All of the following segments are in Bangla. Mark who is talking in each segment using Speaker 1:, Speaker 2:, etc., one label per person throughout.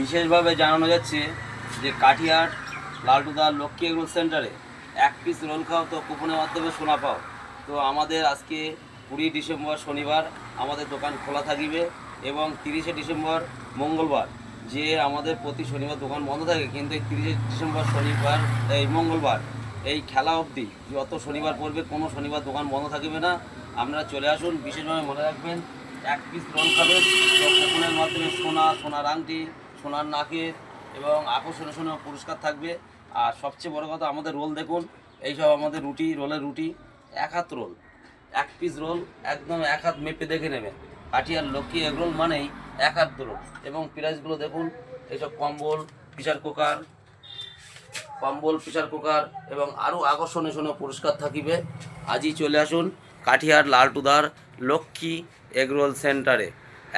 Speaker 1: বিশেষভাবে জানানো যাচ্ছে যে কাঠিয়াট লালটুদার লক্ষ্মী এগ্রো সেন্টারে 1 পিস রোল খাও তো কুপনের মাধ্যমে সোনা পাও। তো আমাদের আজকে 20 ডিসেম্বর শনিবার আমাদের দোকান খোলা থাকবে এবং 30শে ডিসেম্বর মঙ্গলবার যে আমাদের প্রতি শনিবার দোকান বন্ধ থাকে, কিন্তু এই 30শে ডিসেম্বর শনিবার এই মঙ্গলবার এই খেলা অবধি যত শনিবার পড়বে কোনো শনিবার দোকান বন্ধ থাকবে না। আপনারা চলে আসুন। বিশেষভাবে মনে রাখবেন 1 পিস রোল খাবেন তো কুপনের মাধ্যমে সোনার আংটি, সোনার নাকের এবং আকর্ষণীয় পুরস্কার থাকবে। আর সবচেয়ে বড় কথা আমাদের রোল দেখুন, এইসব আমাদের রোলের রুটি 1 হাত রোল, 1 পিস রোল একদম 1 হাত মেপে দেখে নেবেন। কাঠিয়ার লক্ষ্মী এগরোল মানেই 1 হাত রোল। এবং প্রাইসগুলো দেখুন, এইসব কম্বল, প্রেসার কুকার এবং আরও আকর্ষণীয় পুরস্কার থাকিবে। আজই চলে আসুন কাঠিয়ার লালটুদার লক্ষ্মী এগরোল সেন্টারে।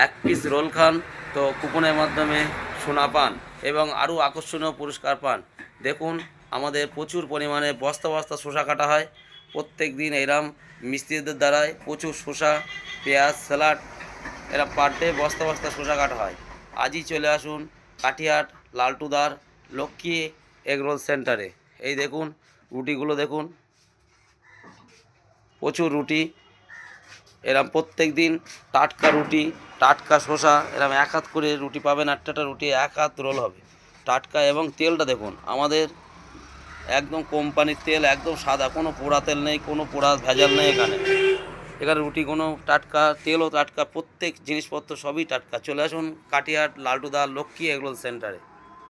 Speaker 1: 1 পিস রোল খান তো কুপনের মাধ্যমে সোনা পান এবং আরও আকর্ষণীয় পুরস্কার পান। দেখুন আমাদের প্রচুর পরিমাণে বস্তা বস্তা শসা কাটা হয় প্রত্যেক দিন। এরম মিস্ত্রিদের দ্বারাই প্রচুর শসা, পেঁয়াজ, স্যালাড এরা পার ডে বস্তা বস্তা শসা কাটা হয়। আজই চলে আসুন কাঠিয়াট লালটুদার লক্ষ্মী এগরোল সেন্টারে। এই দেখুন রুটিগুলো দেখুন, প্রচুর রুটি। এরম প্রত্যেক দিন টাটকা রুটি, টাটকা শসা, এরম 1 হাত করে রুটি পাবেন। 8টা রুটি 1 হাত রোল হবে টাটকা। এবং তেলটা দেখুন আমাদের একদম কোম্পানির তেল, একদম সাদা, কোনো পোড়া তেল নেই, কোনো পোড়া ভেজাল নেই। এখানে রুটি কোনো টাটকা, তেলও টাটকা, প্রত্যেক জিনিসপত্র সবই টাটকা। চলে আসুন কাঠিয়াট লালটুদা লক্ষ্মী এগরোল সেন্টারে।